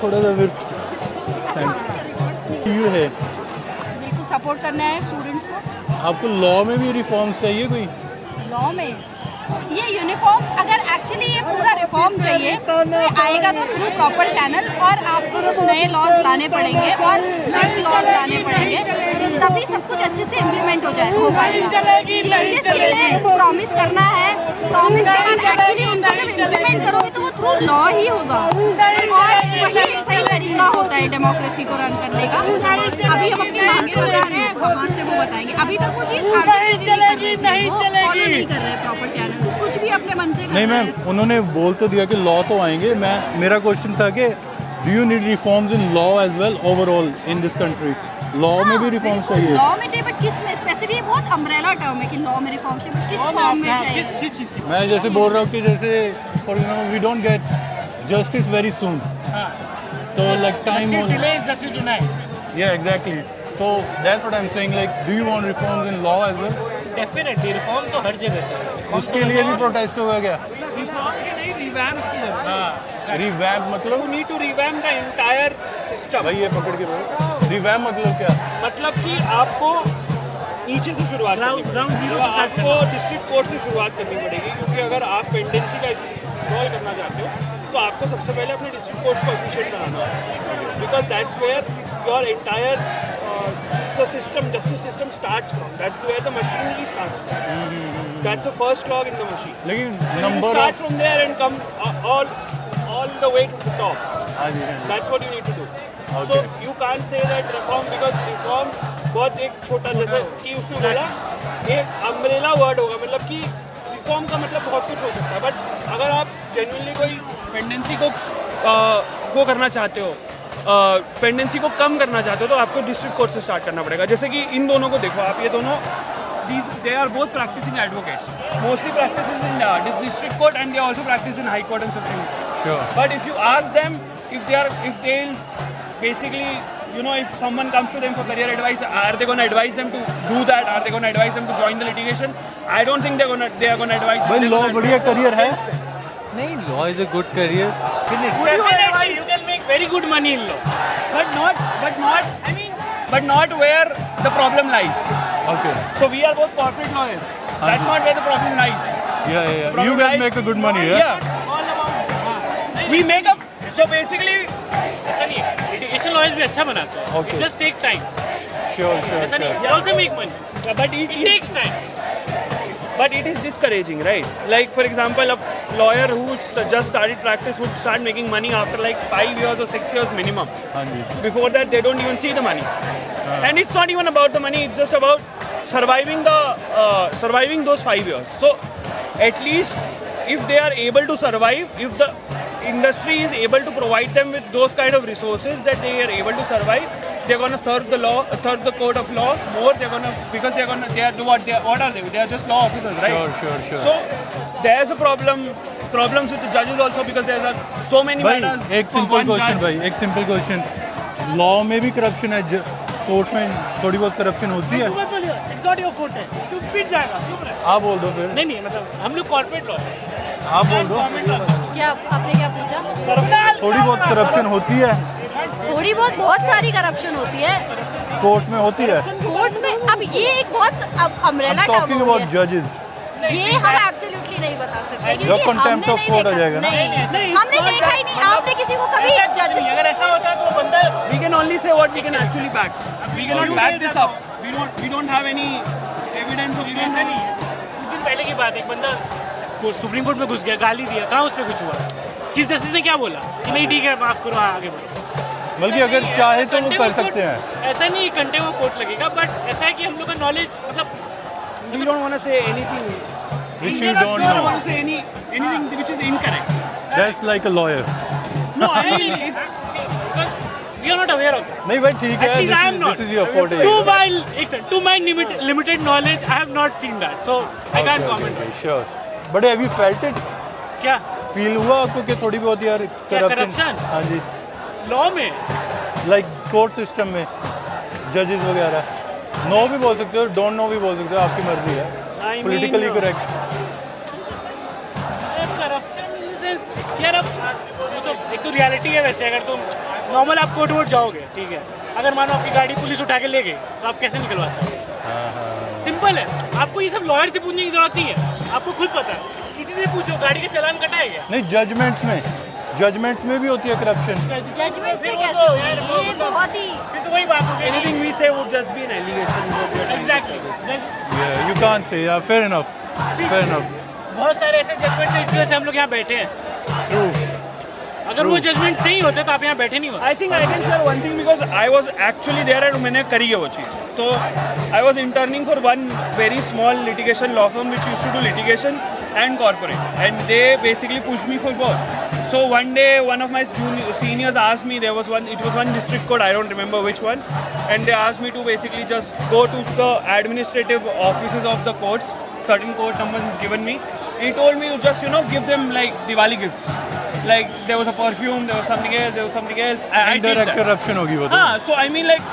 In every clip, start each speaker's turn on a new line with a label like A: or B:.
A: थोड़ा सा फिर थैंक्स यू है।
B: बिल्कुल सपोर्ट करना है स्टूडेंट्स को।
A: आपको लॉ में भी रिफॉर्म्स चाहिए कोई?
B: लॉ में ये यूनिफॉर्म अगर एक्चुअली ये पूरा रिफॉर्म चाहिए तो ये आएगा तो थ्रू प्रॉपर चैनल और आपको कुछ नए लॉज लाने पड़ेंगे और स्ट्रिक्ट लॉज लाने पड़ेंगे, तभी सब कुछ अच्छे से इम्प्लीमेंट हो पाएगा। चेंजेस के लिए प्रॉमिस करना है, प्रॉमिस के बाद एक्चुअली उनको जब इम्प्लीमेंट करोगे तो वो थ्रू लॉ ही होगा और वही सही तरीका होता है डेमोक्रेसी को रन करने का। अभी हम अपनी मांगे बता रहे हैं, वहाँ से वो बताएंगे। अभी तक वो चीज़ आर्बिट्रेरी कर रहे थे, वो फॉलो नहीं कर रहे प्रॉपर चैनल्स, कुछ भी अपने मन से कर
A: नहीं
B: रहे
A: मैम,
B: हैं।
A: उन्होंने बोल तो दिया कि लॉ तो आएंगे। मेरा क्वेश्चन था कि do you need reforms in law as well overall in this country? Law में भी रिफॉर्म्स चाहिए?
B: लॉ में चाहिए बट किस में स्पेसिफिक, बहुत अम्ब्रेला टर्म है कि लॉ में रिफॉर्म चाहिए बट किस फॉर्म में चाहिए।
C: किस चीज़ की?
A: मैं जैसे बोल रहा हूँ कि जैसे for example we don't get justice very soon, तो like time
C: delay is justice denied.
A: या एग्जैक्टली, तो that's what I am saying, like do you want reforms in law as well?
C: Definitely reform तो हर जगह चाहिए।
A: उसके लिए भी प्रोटेस्ट होगा क्या?
C: रिफॉर्म के नहीं, रिवैम्प की जरूरत है। हाँ,
A: रिवैम्प
C: यू
A: मतलब?
C: Need to revamp the entire system.
A: भाई ये पकड़ के बोलो, रिवैम्प मतलब क्या?
C: मतलब कि आपको नीचे से शुरुआत ग्राउंड जीरो आपको डिस्ट्रिक्ट कोर्ट से शुरुआत करनी पड़ेगी, क्योंकि अगर आप पेंडेंसी का इशू सॉल्व करना चाहते हो तो आपको सबसे पहले अपने डिस्ट्रिक्ट कोर्ट्स को एफिशिएंट बनाना होगा, because that's where your entire the system, justice system starts from. That's where the machinery starts from. That's the first clog in the machine.
A: लेकिन
C: You
A: number
C: start from there and come all the way to the top. That's what you need to do. So you can't say that reform, because reform बहुत एक छोटा, जैसे कि उसने बोला एक umbrella word होगा, मतलब कि रिफॉर्म का मतलब बहुत कुछ हो सकता है, बट अगर आप जेन्युइनली कोई पेंडेंसी को करना चाहते हो, पेंडेंसी को कम करना चाहते हो, तो आपको डिस्ट्रिक्ट कोर्ट से स्टार्ट करना पड़ेगा। जैसे कि इन दोनों को देखो आप, ये दोनों they are both practising advocates, mostly practises in district court and they also practise in high court and supreme court.
A: Sure.
C: But if you ask them if they'll basically, you know, if someone comes to them for career advice, are they going to advise them to do that? Are they going to advise them to join the litigation? I don't think they are going to advise.
A: भाई law बढ़िया career है।
D: नहीं, law is a good career.
C: Definitely, you can make very good money in law, but not where the problem lies.
A: Okay.
C: So we are both corporate lawyers. That's not where the problem lies.
A: Yeah.
C: Problem
A: You guys
C: lies-
A: make a good money, yeah?
C: Yeah. All about. We make up. So basically,
E: ऐसा नहीं है, litigation lawyers भी अच्छा बनाते हैं।
A: Okay.
E: It just take time.
A: Sure.
E: ऐसा नहीं है, they also make money.
C: but
E: It takes time.
C: But it is discouraging, right? Like for example, a lawyer who just started practice would start making money after like 5 years or 6 years minimum.
A: हाँ जी।
C: Before that, they don't even see the money. And it's not even about the money; it's just about surviving those 5 years. So, at least if they are able to survive, if the industry is able to provide them with those kind of resources that they are able to survive, they're going to serve the court of law more. Because they are what are they? They are just law officers, right?
A: Sure.
C: So there's a problems with the judges also, because there are so many
A: भाई
C: matters
A: एक
C: for
A: simple
C: one
A: question,
C: judge.
A: भाई एक simple question, law में भी corruption है, court में थोड़ी बहुत करप्शन होती है?
E: It's not your fault है, तू पिट जाएगा, चुप रह।
A: आप बोल दो फिर।
E: नहीं, मतलब हम लोग कॉर्पोरेट लॉ है,
A: आप बोल दो।
E: Government law.
B: क्या आपने क्या पूछा?
A: थोड़ी बहुत करप्शन होती है
B: थोड़ी बहुत सारी करप्शन होती है
A: कोर्ट में, होती है।
B: कोर्ट्स में। अब ये एक बहुत अम्ब्रेला टर्म
A: टॉकिंग
B: हो
A: अबाउट
B: गया,
A: जजेस।
B: ये हम एब्सोल्युटली नहीं बता सकते
A: जब
B: क्योंकि
A: contempt
B: हमने
A: of
B: नहीं
A: court आ
B: देखा।
A: जाएगा ना?
B: नहीं, हमने देखा ही नहीं। आपने किसी को कभी जजेस,
E: अगर ऐसा होता तो बंदा
C: We can only say what we can actually back. We cannot back this up. We don't have any evidence of
E: ऐसा नहीं है। कुछ दिन पहले की बात है, एक बंदा सुप्रीम कोर्ट में घुस गया, गाली दिया, कहाँ उस पर कुछ हुआ? चीफ जस्टिस ने क्या बोला कि नहीं ठीक है, माफ करो, आगे बढ़ो।
A: बल्कि अगर चाहे तो वो कर सकते हैं।
E: ऐसा नहीं घंटे वो कोर्ट लगेगा, बट ऐसा है कि हम लोग का नॉलेज, मतलब
C: We don't want to say anything.
A: Which
C: We
A: you
C: are not
A: don't
C: sure
A: know.
C: want to say anything which is incorrect.
A: That's like a lawyer.
C: No, I mean it's.
E: we are not aware of it.
A: नहीं भाई ठीक है,
E: At least I am not.
A: this is your forte.
E: To my limited knowledge, I have not seen that, so I can't comment.
A: Sure. But have you felt it?
E: क्या
A: feel हुआ आपको कि थोड़ी बहुत यार
E: corruption?
A: हाँ जी,
E: लॉ में?
A: Like court system में जजेस वगैरह, नो भी बोल सकते हो, डोंट नो भी बोल सकते हो, आपकी मर्जी है।
C: I mean,
A: politically correct.
E: Corruption in the sense यार, अब वो तो एक तो रियलिटी है। वैसे अगर तुम नॉर्मल आप कोर्ट वोट जाओगे, ठीक है, अगर मानो आपकी गाड़ी पुलिस उठा के ले गई तो आप कैसे निकलवाते हो? सिंपल है, आपको ये सब लॉयर से पूछने की जरूरत नहीं है, आपको खुद पता है, किसी से पूछो गाड़ी का चालान कटा है क्या?
A: नहीं, जजमेंट्स में भी होती है करप्शन।
B: जजमेंट्स में कैसे होगी? ये बहुत ही
E: फिर तो वही बात हो गई।
C: Anything we say would just be an allegation.
E: Exactly,
A: Yeah, you can't say. Yeah, fair enough.
E: बहुत सारे ऐसे जजमेंट है, इसकी वजह से हम लोग यहाँ बैठे हैं।
A: True.
E: अगर वो जजमेंट्स नहीं होते तो आप यहाँ बैठे नहीं होते।
C: I think I can share one thing because I was actually there and मैंने करी है वो चीज़। तो I was interning for one very small litigation law firm which used to do litigation and corporate, and they basically pushed me for both. So one day one of my seniors asked me, it was one district court, I don't remember which one, and they asked me to basically just go to the administrative offices of the courts, certain court numbers is given me. He told me to just give them like Diwali gifts. Like there was a perfume, there was something else. I did
A: Indirect
C: that.
A: corruption होगी वो तो।
C: So I mean like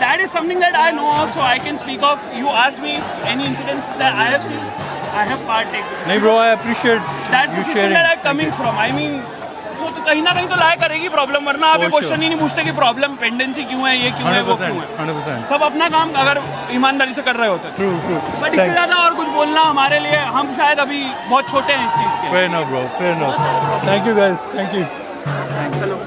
C: that is something that I know of, so I can speak of. You asked me if any incidents that I have seen, I have partaken.
A: नहीं bro, I appreciate
C: That's the
A: you
C: system
A: sharing.
C: that I'm coming from. I mean, तो कहीं ना कहीं तो लाया करेगी problem, वरना आप ये
A: For sure.
C: क्वेश्चन ही नहीं पूछते कि प्रॉब्लम पेंडेंसी क्यों है, ये क्यों है, वो क्यों है।
A: 100%.
C: सब अपना काम अगर ईमानदारी से कर रहे होते
A: True.
C: बट इससे ज़्यादा और कुछ बोलना हमारे लिए, हम शायद अभी बहुत छोटे हैं इस चीज़ के।
A: Fair enough, bro. Fair enough. Thank you guys. Thank you. Thanks. Hello.